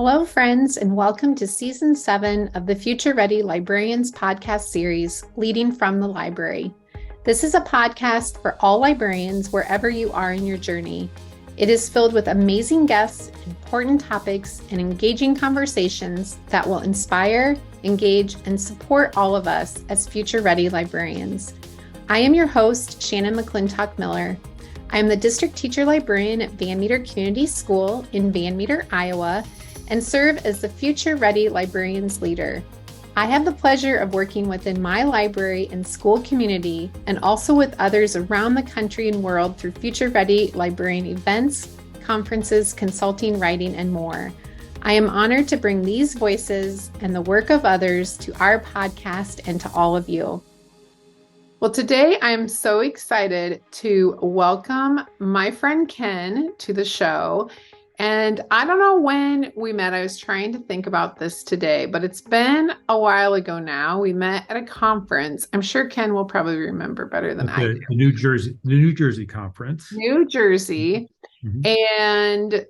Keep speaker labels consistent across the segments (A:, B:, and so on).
A: Hello, friends, and welcome to Season 7 of the Future Ready Librarians podcast series, Leading from the Library. This is a podcast for all librarians wherever you are in your journey. It is filled with amazing guests, important topics, and engaging conversations that will inspire, engage, and support all of us as future ready librarians. I am your host, Shannon McClintock Miller. I am the district teacher librarian at Van Meter Community School in Van Meter, Iowa, and serve as the Future Ready Librarians Leader. I have the pleasure of working within my library and school community and also with others around the country and world through Future Ready Librarian events, conferences, consulting, writing, and more. I am honored to bring these voices and the work of others to our podcast and to all of you. Well, today I am so excited to welcome my friend Ken to the show. And I don't know when we met. I was trying to think about this today, but it's been a while ago now. We met at a conference. I'm sure Ken will probably remember better than I do.
B: The New Jersey conference.
A: New Jersey.
B: Mm-hmm.
A: And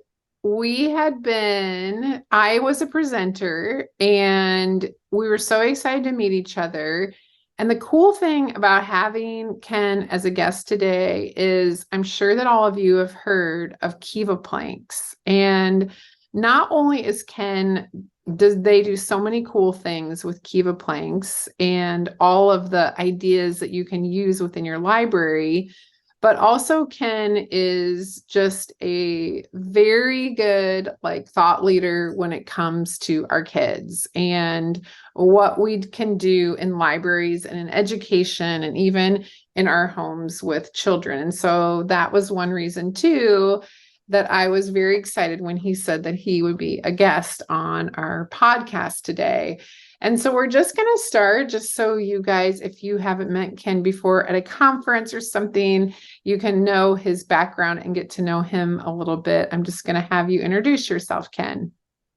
A: I was a presenter and we were so excited to meet each other. And the cool thing about having Ken as a guest today is I'm sure that all of you have heard of KEVA Planks. And not only does they do so many cool things with KEVA Planks and all of the ideas that you can use within your library, but also Ken is just a very good thought leader when it comes to our kids and what we can do in libraries and in education and even in our homes with children. And so that was one reason too that I was very excited when he said that he would be a guest on our podcast today. And so we're just going to start, just so you guys, if you haven't met Ken before at a conference or something, you can know his background and get to know him a little bit. I'm just going to have you introduce yourself, Ken.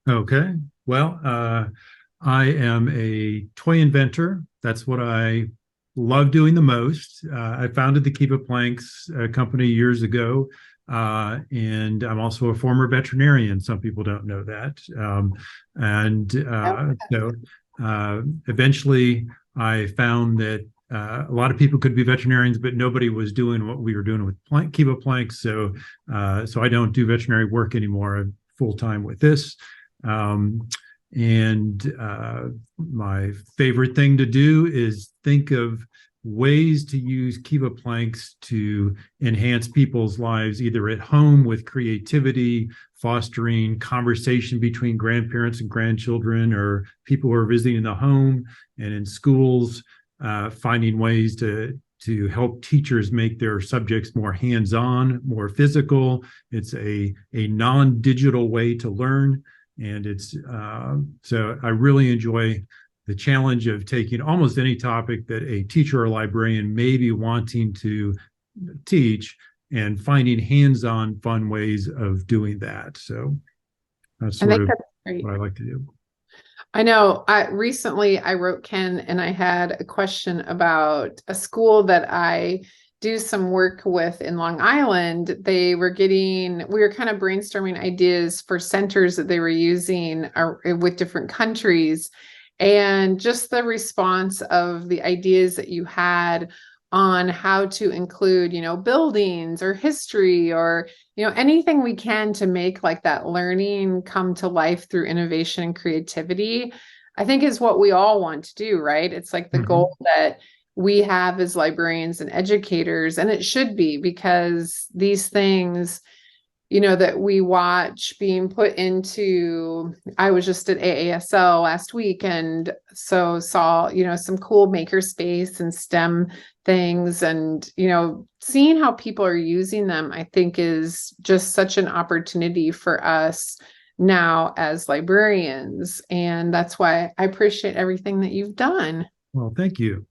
B: Okay. Well, I am a toy inventor. That's what I love doing the most. I founded the KEVA Planks company years ago. And I'm also a former veterinarian. Some people don't know that. Eventually I found that a lot of people could be veterinarians, but nobody was doing what we were doing with KEVA Planks. So I don't do veterinary work anymore. I'm full-time with this. My favorite thing to do is think of ways to use KEVA Planks to enhance people's lives, either at home with creativity, fostering conversation between grandparents and grandchildren, or people who are visiting the home, and in schools, finding ways to help teachers make their subjects more hands-on, more physical. It's a non-digital way to learn. And so I really enjoy the challenge of taking almost any topic that a teacher or librarian may be wanting to teach and finding hands-on fun ways of doing that. So that's sort of what I like to do.
A: I know. Recently I wrote Ken and I had a question about a school that I do some work with in Long Island. We were kind of brainstorming ideas for centers that they were using with different countries. And just the response of the ideas that you had on how to include, buildings or history or, anything we can to make that learning come to life through innovation and creativity, I think is what we all want to do, right? It's the goal that we have as librarians and educators, and it should be, because these things that we watch being put into, I was just at AASL last week and so saw, some cool makerspace and STEM things, and, seeing how people are using them, I think is just such an opportunity for us now as librarians. And that's why I appreciate everything that you've done.
B: Well, thank you.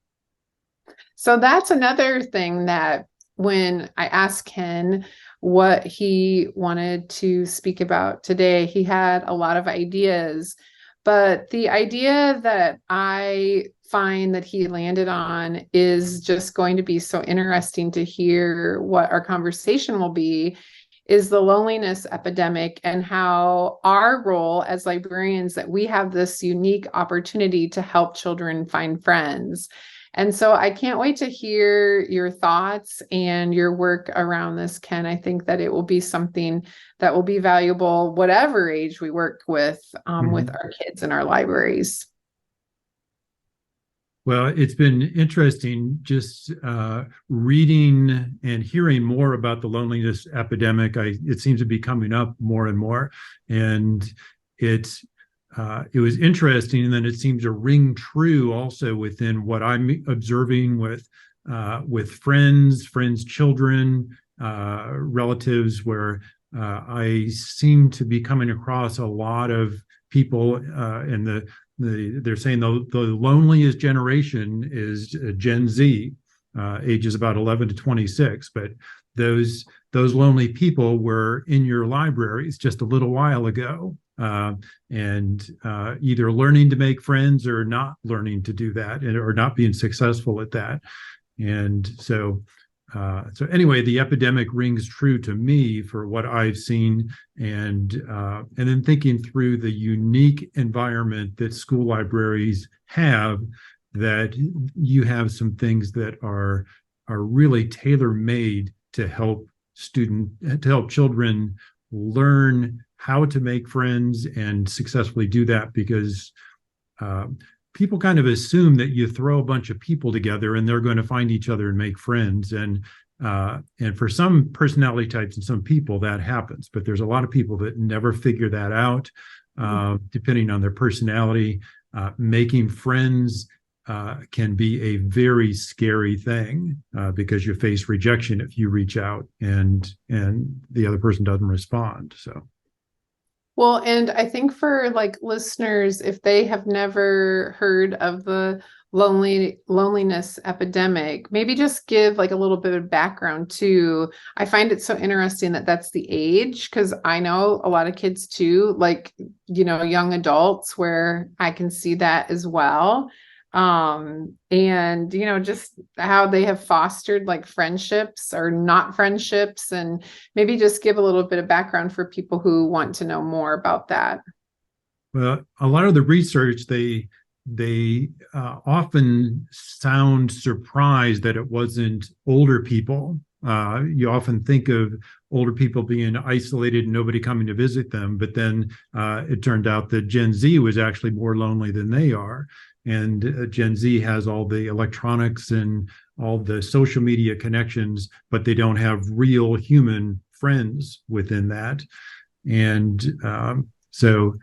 A: So that's another thing that when I asked Ken what he wanted to speak about today, he had a lot of ideas, but the idea that I find that he landed on is just going to be so interesting to hear what our conversation will be, is the loneliness epidemic, and how our role as librarians, that we have this unique opportunity to help children find friends. And so I can't wait to hear your thoughts and your work around this, Ken. I think that it will be something that will be valuable, whatever age we work with our kids in our libraries.
B: Well, it's been interesting just reading and hearing more about the loneliness epidemic. It seems to be coming up more and more, and it was interesting. And then it seems to ring true also within what I'm observing with friends, children, relatives, where I seem to be coming across a lot of people in they're saying the loneliest generation is Gen Z, ages about 11 to 26. But those lonely people were in your libraries just a little while ago, and either learning to make friends or not learning to do that, or not being successful at that. And so anyway, the epidemic rings true to me for what I've seen, and then thinking through the unique environment that school libraries have, that you have some things that are really tailor-made to help children learn how to make friends and successfully do that, because people kind of assume that you throw a bunch of people together and they're going to find each other and make friends. And for some personality types and some people that happens, but there's a lot of people that never figure that out, depending on their personality. Making friends can be a very scary thing, because you face rejection if you reach out and the other person doesn't respond. So.
A: Well, and I think for like listeners, if they have never heard of the loneliness epidemic, maybe just give like a little bit of background too. I find it so interesting that that's the age, because I know a lot of kids too, like, young adults, where I can see that as well. And just how they have fostered like friendships or not friendships, and maybe just give a little bit of background for people who want to know more about that.
B: Well, a lot of the research, they often sound surprised that it wasn't older people. You often think of older people being isolated and nobody coming to visit them, but then it turned out that Gen Z was actually more lonely than they are. And Gen Z has all the electronics and all the social media connections, but they don't have real human friends within that. And so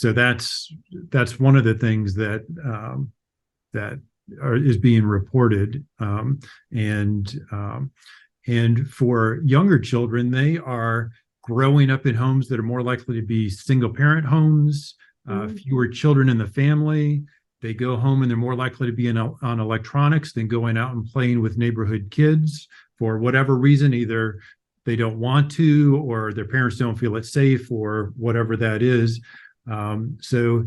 B: that's one of the things that is being reported. And for younger children, they are growing up in homes that are more likely to be single parent homes, fewer children in the family. They go home and they're more likely to be on electronics than going out and playing with neighborhood kids for whatever reason. Either they don't want to, or their parents don't feel it's safe, or whatever that is. So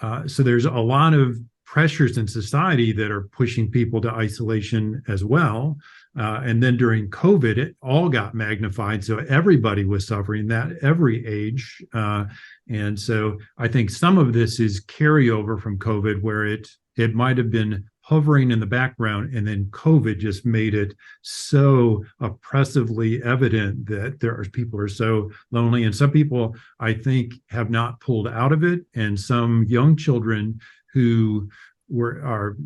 B: there's a lot of pressures in society that are pushing people to isolation as well. And then during COVID, it all got magnified. So everybody was suffering that, every age. And so I think some of this is carryover from COVID, where it might have been hovering in the background, and then COVID just made it so oppressively evident that people are so lonely. And some people, I think, have not pulled out of it. And some young children who are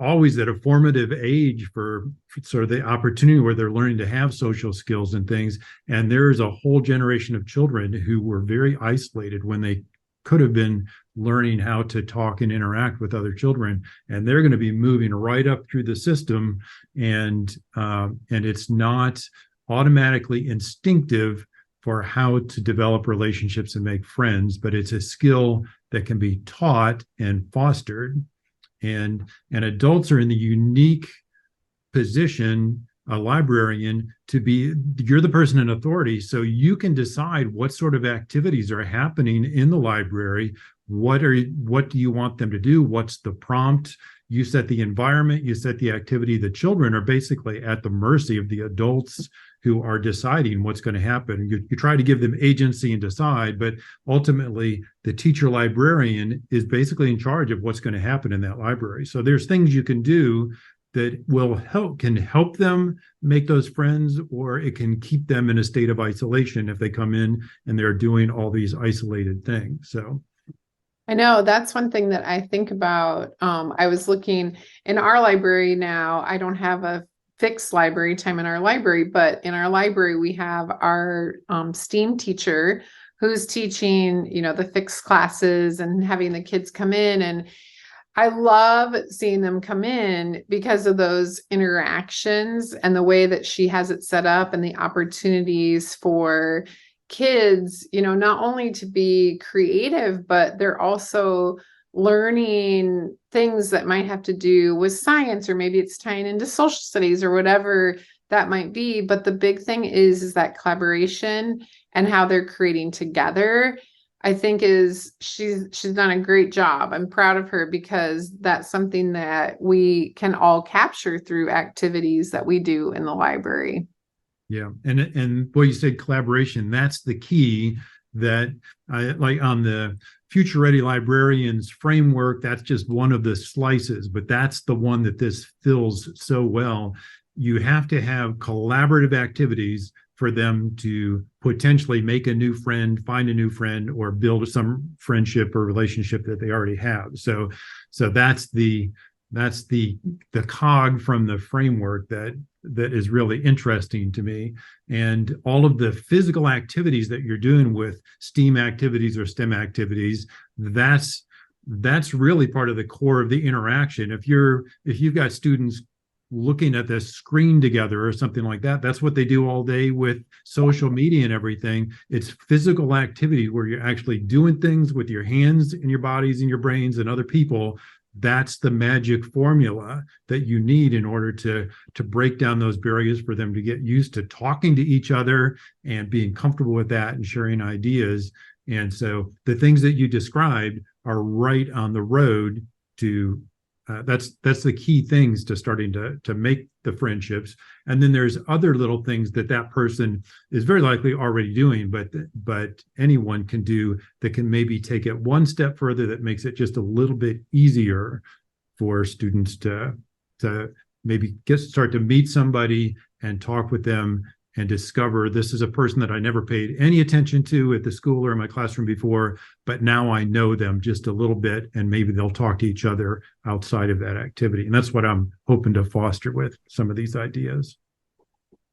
B: always at a formative age for sort of the opportunity where they're learning to have social skills and things. And there's a whole generation of children who were very isolated when they could have been learning how to talk and interact with other children. And they're going to be moving right up through the system. And it's not automatically instinctive for how to develop relationships and make friends, but it's a skill that can be taught and fostered. And adults are in the unique position, a librarian, you're the person in authority, so you can decide what sort of activities are happening in the library. What do you want them to do? What's the prompt? You set the environment, you set the activity. The children are basically at the mercy of the adults who are deciding what's going to happen. You try to give them agency and decide, but ultimately the teacher librarian is basically in charge of what's going to happen in that library. So there's things you can do that can help them make those friends, or it can keep them in a state of isolation if they come in and they're doing all these isolated things. So
A: I know that's one thing that I think about. I was looking in our library now. I don't have a fixed library time in our library, but in our library, we have our STEAM teacher who's teaching, the fixed classes and having the kids come in. And I love seeing them come in because of those interactions and the way that she has it set up and the opportunities for kids, not only to be creative, but they're also learning things that might have to do with science, or maybe it's tying into social studies or whatever that might be. But the big thing is that collaboration and how they're creating together. I think she's done a great job. I'm proud of her because that's something that we can all capture through activities that we do in the library.
B: Yeah, and what you said, collaboration, that's the key. That I like on the Future Ready Librarians framework, that's just one of the slices, but that's the one that this fills so well. You have to have collaborative activities for them to potentially make a new friend, find a new friend, or build some friendship or relationship that they already have. So that's the cog from the framework that is really interesting to me. And all of the physical activities that you're doing with STEAM activities or STEM activities, that's really part of the core of the interaction. If you've got students looking at this screen together or something like that, that's what they do all day with social media and everything. It's physical activity where you're actually doing things with your hands and your bodies and your brains and other people. That's the magic formula that you need in order to break down those barriers for them to get used to talking to each other and being comfortable with that and sharing ideas. And so the things that you described are right on the road to that's the key things to starting to make the friendships. And then there's other little things that person is very likely already doing, but anyone can do that can maybe take it one step further, that makes it just a little bit easier for students to maybe start to meet somebody and talk with them and discover this is a person that I never paid any attention to at the school or in my classroom before, but now I know them just a little bit, and maybe they'll talk to each other outside of that activity. And that's what I'm hoping to foster with some of these ideas.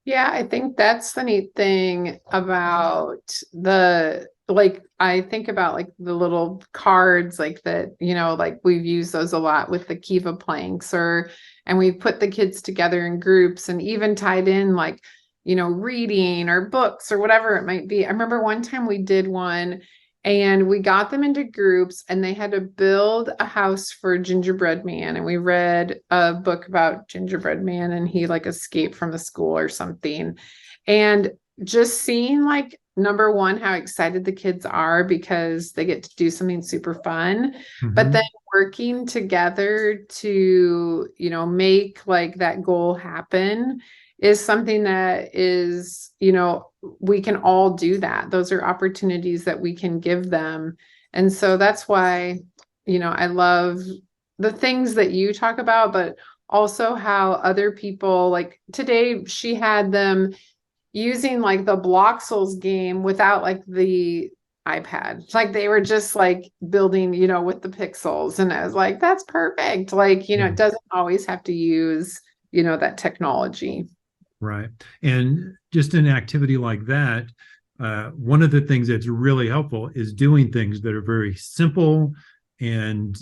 A: Yeah, I think that's the neat thing about I think about like the little cards like that, like we've used those a lot with the KEVA Planks, and we put the kids together in groups and even tied in like, reading or books or whatever it might be. I remember one time we did one and we got them into groups and they had to build a house for Gingerbread Man. And we read a book about Gingerbread Man and he like escaped from the school or something. And just seeing like, number one, how excited the kids are because they get to do something super fun, but then working together to, make like that goal happen is something that is, we can all do that. Those are opportunities that we can give them. And so that's why, I love the things that you talk about, but also how other people, like today, she had them using like the Bloxels game without like the iPad. Like they were just like building, with the pixels. And I was like, that's perfect. Like, it doesn't always have to use, that technology.
B: Right. And just an activity like that, one of the things that's really helpful is doing things that are very simple and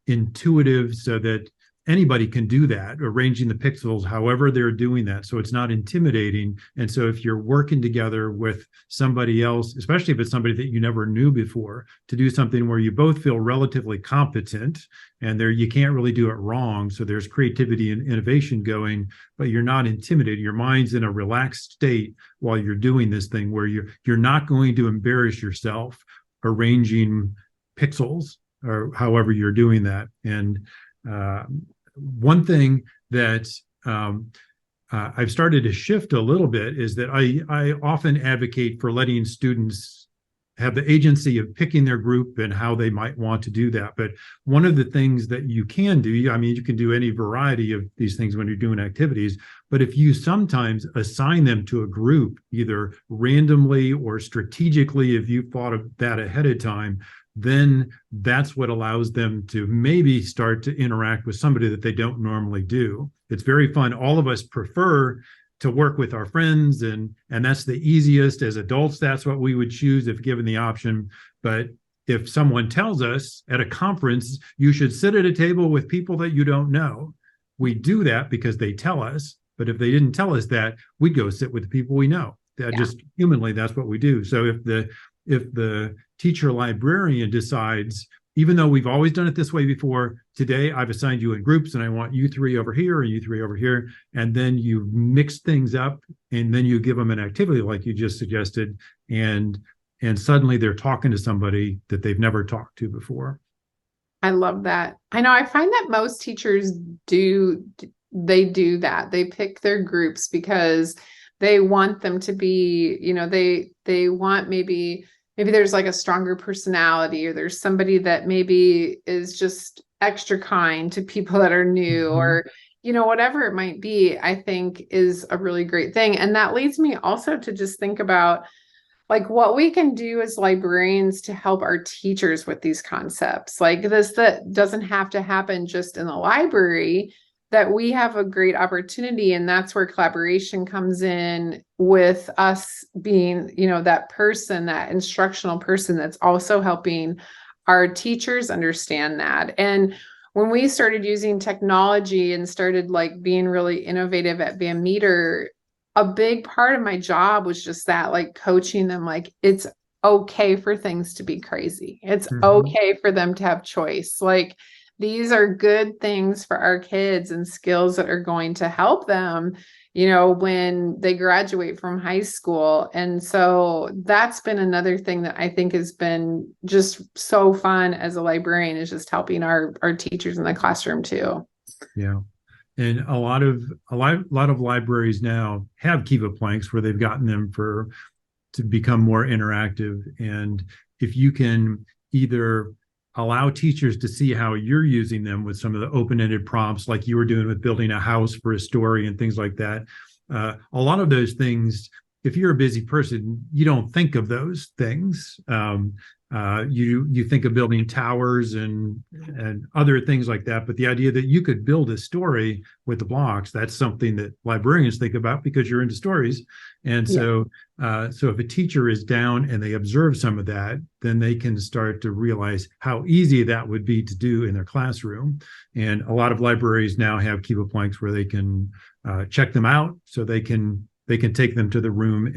B: intuitive so that anybody can do that, arranging the pixels however they're doing that. So it's not intimidating. And so if you're working together with somebody else, especially if it's somebody that you never knew before, to do something where you both feel relatively competent and there you can't really do it wrong. So there's creativity and innovation going, but you're not intimidated. Your mind's in a relaxed state while you're doing this thing where you're not going to embarrass yourself arranging pixels or however you're doing that. And one thing that I've started to shift a little bit is that I often advocate for letting students have the agency of picking their group and how they might want to do that. But one of the things that you can do, I mean, you can do any variety of these things when you're doing activities, but if you sometimes assign them to a group, either randomly or strategically, if you thought of that ahead of time, then that's what allows them to maybe start to interact with somebody that they don't normally do. It's very fun. All of us prefer to work with our friends, and that's the easiest. As adults, that's what we would choose if given the option. But if someone tells us at a conference, you should sit at a table with people that you don't know, we do that because they tell us. But if they didn't tell us that, we'd go sit with the people we know. That just humanly, that's what we do. So if the teacher librarian decides, even though we've always done it this way before, today I've assigned you in groups and I want you three over here and you three over here, and then you mix things up and then you give them an activity like you just suggested, and suddenly they're talking to somebody that they've never talked to before.
A: I love that. I know I find that most teachers do that. They pick their groups because they want them to be, they want maybe there's like a stronger personality, or there's somebody that maybe is just extra kind to people that are new, or, whatever it might be, I think is a really great thing. And that leads me also to just think about like what we can do as librarians to help our teachers with these concepts like this, that doesn't have to happen just in the library, that we have a great opportunity. And that's where collaboration comes in, with us being, that person, that instructional person that's also helping our teachers understand that. And when we started using technology and started like being really innovative at Van Meter, a big part of my job was just that, like coaching them, like it's okay for things to be crazy. It's okay for them to have choice. Like, these are good things for our kids and skills that are going to help them, when they graduate from high school. And so that's been another thing that I think has been just so fun as a librarian, is just helping our teachers in the classroom too.
B: Yeah. And a lot of libraries now have KEVA Planks where they've gotten them to become more interactive. And if you can either allow teachers to see how you're using them with some of the open-ended prompts, like you were doing with building a house for a story and things like that. A lot of those things, if you're a busy person, you don't think of those things. You think of building towers and other things like that. But the idea that you could build a story with the blocks, that's something that librarians think about because you're into stories. And so if a teacher is down and they observe some of that, then they can start to realize how easy that would be to do in their classroom. And a lot of libraries now have KEVA Planks where they can check them out, so they can take them to the room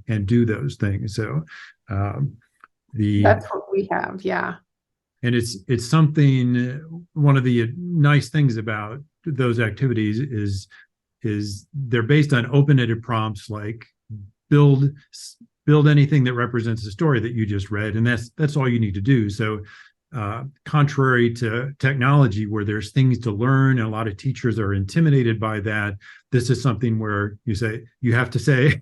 B: and do those things. So
A: that's what we have. Yeah.
B: And it's something, one of the nice things about those activities is they're based on open-ended prompts, like build anything that represents a story that you just read. And that's all you need to do. So contrary to technology, where there's things to learn and a lot of teachers are intimidated by that, this is something where you have to say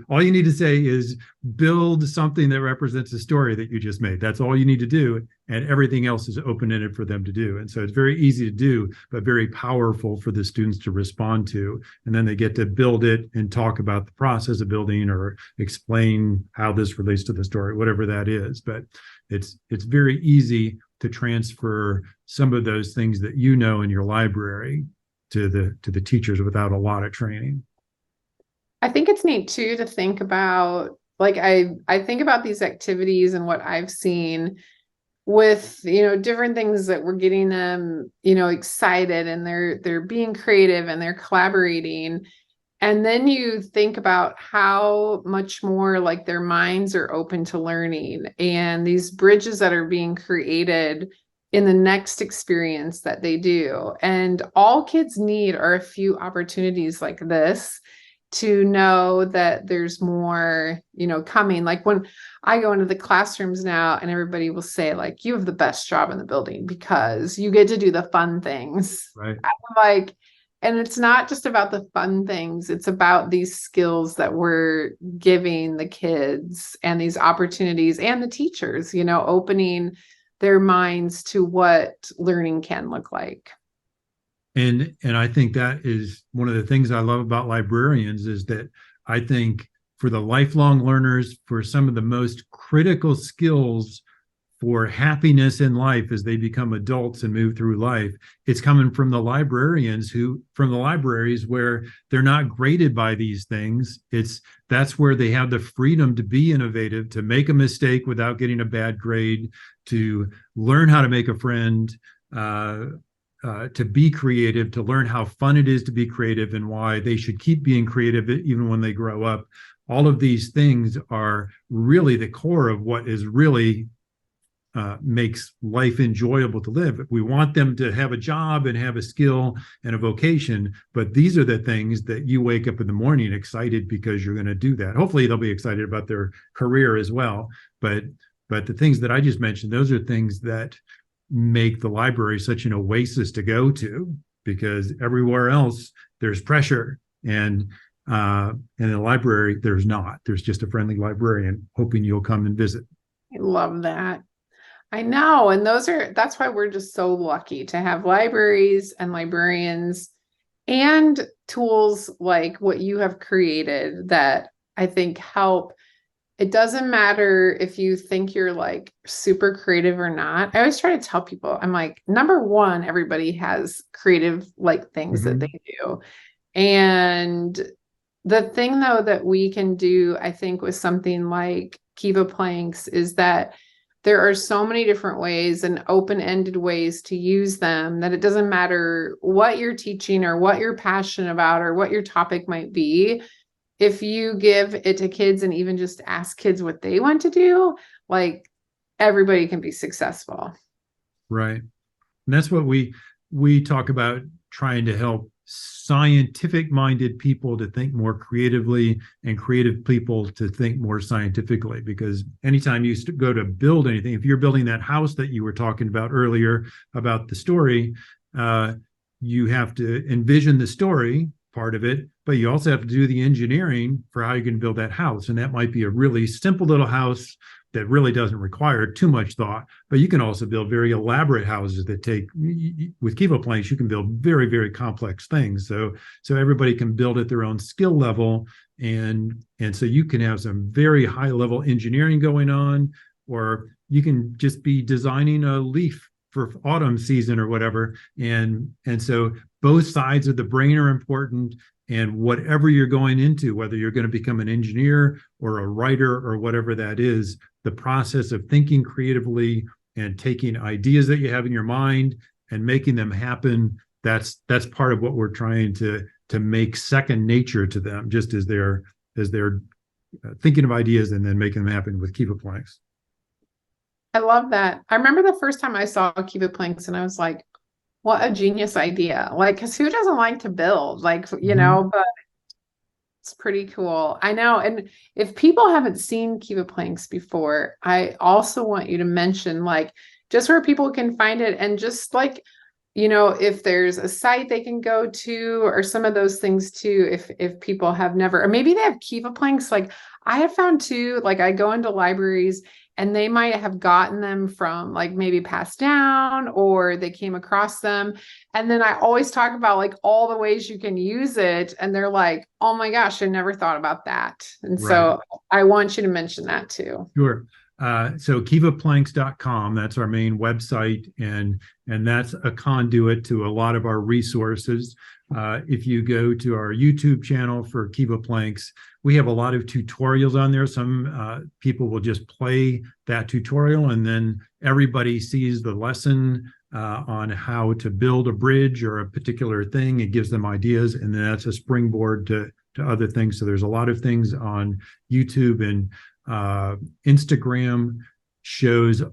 B: all you need to say is build something that represents a story that you just made. That's all you need to do, and everything else is open-ended for them to do. And so it's very easy to do, but very powerful for the students to respond to. And then they get to build it and talk about the process of building, or explain how this relates to the story, whatever that is. But it's very easy to transfer some of those things that in your library to the teachers without a lot of training.
A: I think it's neat too to think about, like I think about these activities and what I've seen with, different things that we're getting them, excited, and they're being creative and they're collaborating. And then you think about how much more like their minds are open to learning, and these bridges that are being created in the next experience that they do. And all kids need are a few opportunities like this to know that there's more, coming. Like when I go into the classrooms now, and everybody will say like, you have the best job in the building because you get to do the fun things.
B: Right.
A: I'm like, And it's not just about the fun things, it's about these skills that we're giving the kids and these opportunities and the teachers, opening their minds to what learning can look like.
B: And I think that is one of the things I love about librarians is that I think for the lifelong learners, for some of the most critical skills for happiness in life as they become adults and move through life, it's coming from the librarians from the libraries where they're not graded by these things. That's where they have the freedom to be innovative, to make a mistake without getting a bad grade, to learn how to make a friend, to be creative, to learn how fun it is to be creative and why they should keep being creative even when they grow up. All of these things are really the core of what is really makes life enjoyable to live. We want them to have a job and have a skill and a vocation, but these are the things that you wake up in the morning excited because you're going to do that. Hopefully they'll be excited about their career as well. But the things that I just mentioned, those are things that make the library such an oasis to go to, because everywhere else there's pressure, and in the library there's not. There's just a friendly librarian hoping you'll come and visit.
A: I love that. I know. And that's why we're just so lucky to have libraries and librarians and tools like what you have created that I think help. It doesn't matter if you think you're like super creative or not. I always try to tell people, I'm like, number one, everybody has creative like things that they do. And the thing though that we can do, I think, with something like KEVA Planks is that there are so many different ways and open-ended ways to use them that it doesn't matter what you're teaching or what you're passionate about or what your topic might be. If you give it to kids and even just ask kids what they want to do, like everybody can be successful.
B: Right. And that's what we talk about, trying to help scientific-minded people to think more creatively and creative people to think more scientifically. Because anytime you go to build anything, if you're building that house that you were talking about earlier about the story, you have to envision the story part of it, but you also have to do the engineering for how you can build that house. And that might be a really simple little house that really doesn't require too much thought, but you can also build very elaborate houses that take, with KEVA Planks, you can build very, very complex things. So everybody can build at their own skill level. And so you can have some very high level engineering going on, or you can just be designing a leaf for autumn season or whatever. And so both sides of the brain are important. And whatever you're going into, whether you're going to become an engineer or a writer or whatever that is, the process of thinking creatively and taking ideas that you have in your mind and making them happen, that's part of what we're trying to make second nature to them, just as they're thinking of ideas and then making them happen with KEVA Planks.
A: I love that. I remember the first time I saw KEVA Planks and I was like, what a genius idea. Like, because who doesn't like to build? Like, but it's pretty cool. I know. And if people haven't seen KEVA Planks before, I also want you to mention like just where people can find it, and just like, if there's a site they can go to or some of those things too, if people have never, or maybe they have KEVA Planks. Like I have found too, like I go into libraries and they might have gotten them from like maybe passed down or they came across them. And then I always talk about like all the ways you can use it. And they're like, oh my gosh, I never thought about that. And so I want you to mention that too.
B: Sure. So KEVAPlanks.com, that's our main website, and that's a conduit to a lot of our resources. If you go to our YouTube channel for KEVA Planks, we have a lot of tutorials on there. Some people will just play that tutorial and then everybody sees the lesson on how to build a bridge or a particular thing. It gives them ideas, and then that's a springboard to other things. So there's a lot of things on YouTube, and Instagram shows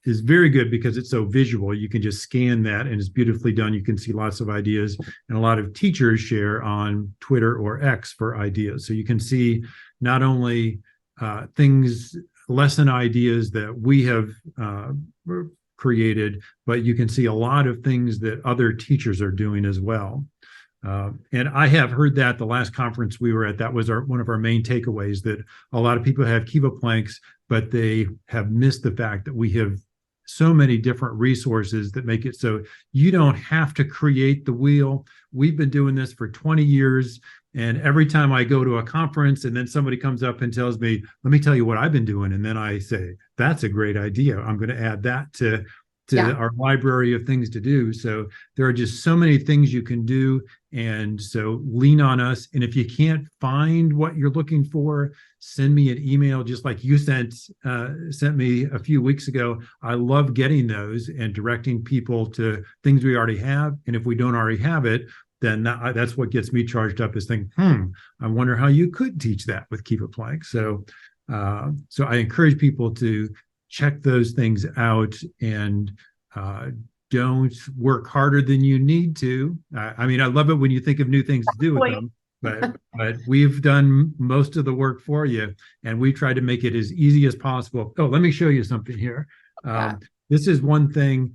B: is very good because it's so visual. You can just scan that and it's beautifully done. You can see lots of ideas, and a lot of teachers share on Twitter or X for ideas. So you can see not only lesson ideas that we have created, but you can see a lot of things that other teachers are doing as well. And I have heard that the last conference we were at, that was one of our main takeaways, that a lot of people have KEVA Planks, but they have missed the fact that we have so many different resources that make it so you don't have to create the wheel. We've been doing this for 20 years. And every time I go to a conference and then somebody comes up and tells me, let me tell you what I've been doing. And then I say, that's a great idea. I'm going to add that to our library of things to do. So there are just so many things you can do. And so lean on us. And if you can't find what you're looking for, send me an email, just like you sent me a few weeks ago. I love getting those and directing people to things we already have. And if we don't already have it, then that's what gets me charged up, is thinking, I wonder how you could teach that with KEVA Planks. So I encourage people to check those things out, and don't work harder than you need to. I mean, I love it when you think of new things to do with them, but we've done most of the work for you, and we try to make it as easy as possible. Oh, let me show you something here. This is one thing.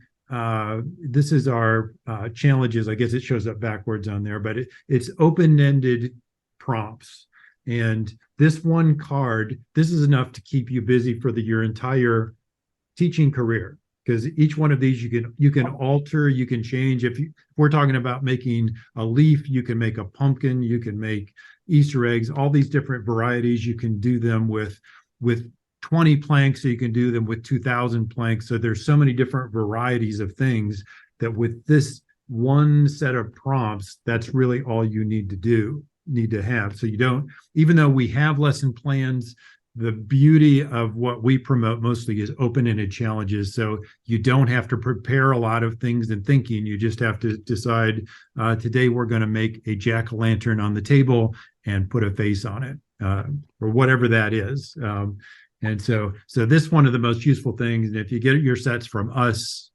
B: This is our challenges. I guess it shows up backwards on there, but it's open-ended prompts. And this one card, this is enough to keep you busy for your entire teaching career, because each one of these you can alter, you can change. If we're talking about making a leaf, you can make a pumpkin, you can make Easter eggs, all these different varieties. You can do them with 20 planks, so you can do them with 2,000 planks. So there's so many different varieties of things that with this one set of prompts, that's really all you need to have. So you don't, even though we have lesson plans, the beauty of what we promote mostly is open-ended challenges. So you don't have to prepare a lot of things and thinking. You just have to decide, today we're going to make a jack-o'-lantern on the table and put a face on it, or whatever that is. And so this one of the most useful things. And if you get your sets from us,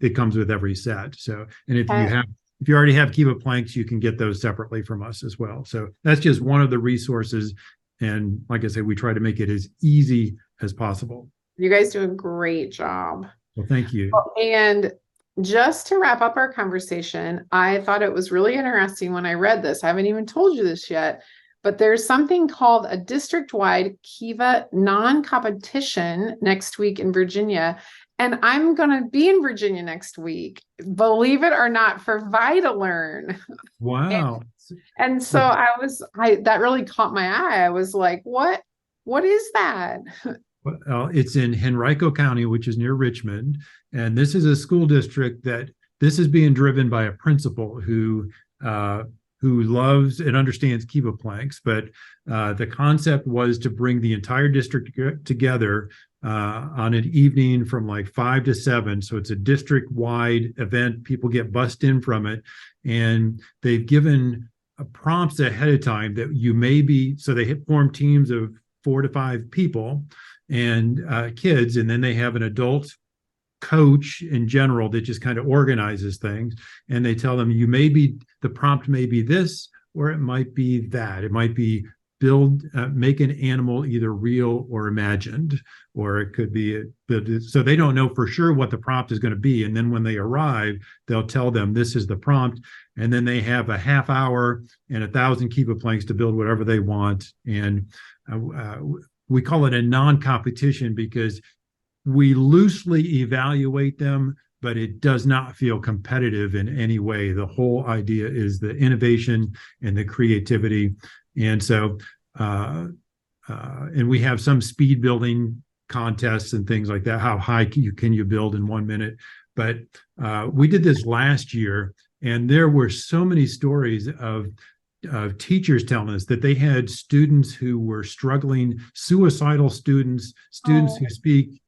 B: it comes with every set. So, and if you already have KEVA Planks, you can get those separately from us as well. So that's just one of the resources. And like I said, we try to make it as easy as possible.
A: You guys do a great job.
B: Well, thank you.
A: And just to wrap up our conversation, I thought it was really interesting when I read this. I haven't even told you this yet, but there's something called a district-wide KEVA non-competition next week in Virginia. And I'm going to be in Virginia next week, believe it or not, for VitaLearn.
B: Wow.
A: And so that really caught my eye. I was like, what is that?
B: Well, it's in Henrico County, which is near Richmond. And this is a school district this is being driven by a principal who loves and understands KEVA Planks. But the concept was to bring the entire district together on an evening from like 5 to 7. So it's a district-wide event. People get bussed in from it. And they've given prompts ahead of time that so they form teams of 4 to 5 people and kids. And then they have an adult coach in general that just kind of organizes things. And they tell them, the prompt may be this, or it might be that. It might be make an animal either real or imagined, or it could be so they don't know for sure what the prompt is going to be. And then when they arrive, they'll tell them this is the prompt. And then they have a half hour and 1,000 KEVA Planks to build whatever they want. And we call it a non-competition because we loosely evaluate them, but it does not feel competitive in any way. The whole idea is the innovation and the creativity. And so, and we have some speed building contests and things like that. How high can you build in 1 minute? But we did this last year, and there were so many stories of teachers telling us that they had students who were struggling, suicidal students who speak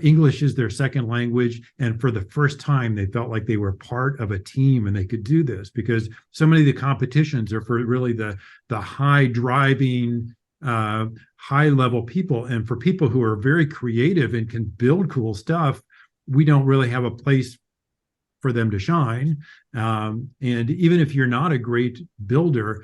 B: English is their second language. And for the first time, they felt like they were part of a team and they could do this, because so many of the competitions are for really the high driving, high level people. And for people who are very creative and can build cool stuff, we don't really have a place for them to shine. And even if you're not a great builder,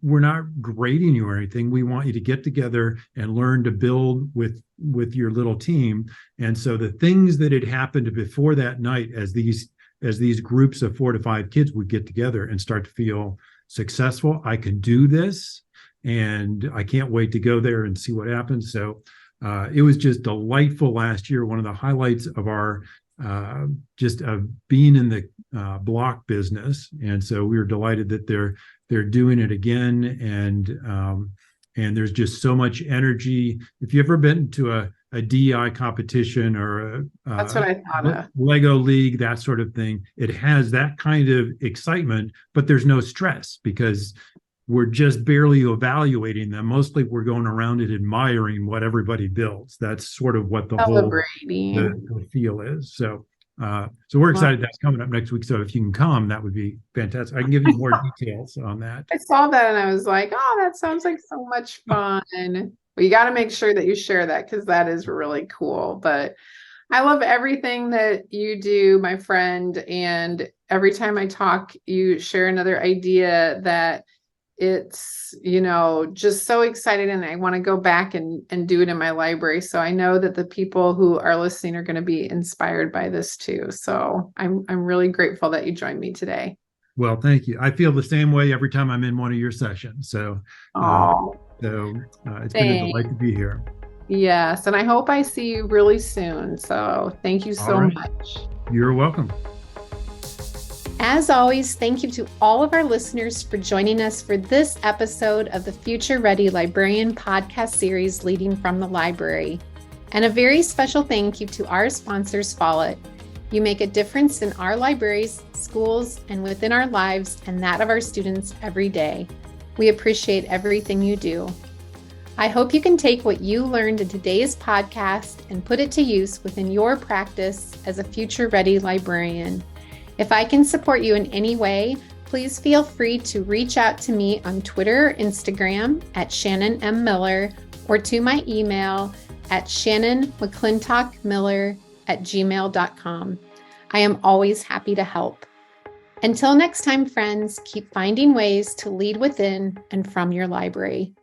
B: we're not grading you or anything. We want you to get together and learn to build with your little team. And so the things that had happened before that night, as these groups of 4 to 5 kids would get together and start to feel successful, I can do this, and I can't wait to go there and see what happens. So it was just delightful last year. One of the highlights of our just being in the block business, and so we were delighted that they're doing it again, and there's just so much energy. If you've ever been to a DEI competition or
A: that's what I thought of.
B: Lego league, that sort of thing, it has that kind of excitement, but there's no stress because we're just barely evaluating them. Mostly we're going around and admiring what everybody builds. That's sort of what the whole the feel is. So we're excited. That's coming up next week. So if you can come, that would be fantastic. I can give you more details on that.
A: I saw that and I was like, oh, that sounds like so much fun. Well, you got to make sure that you share that because that is really cool. But I love everything that you do, my friend. And every time I talk, you share another idea that it's, just so exciting. And I want to go back and do it in my library. So I know that the people who are listening are going to be inspired by this too. So I'm really grateful that you joined me today.
B: Well, thank you. I feel the same way every time I'm in one of your sessions. So, it's been a delight to be here.
A: Yes. And I hope I see you really soon. So thank you so much.
B: You're welcome.
A: As always, thank you to all of our listeners for joining us for this episode of the Future Ready Librarian podcast series, Leading from the Library. And a very special thank you to our sponsors, Follett. You make a difference in our libraries, schools, and within our lives and that of our students every day. We appreciate everything you do. I hope you can take what you learned in today's podcast and put it to use within your practice as a future-ready librarian. If I can support you in any way, please feel free to reach out to me on Twitter or Instagram at Shannon M. Miller or to my email at shannonmcclintockmiller@gmail.com. I am always happy to help. Until next time, friends, keep finding ways to lead within and from your library.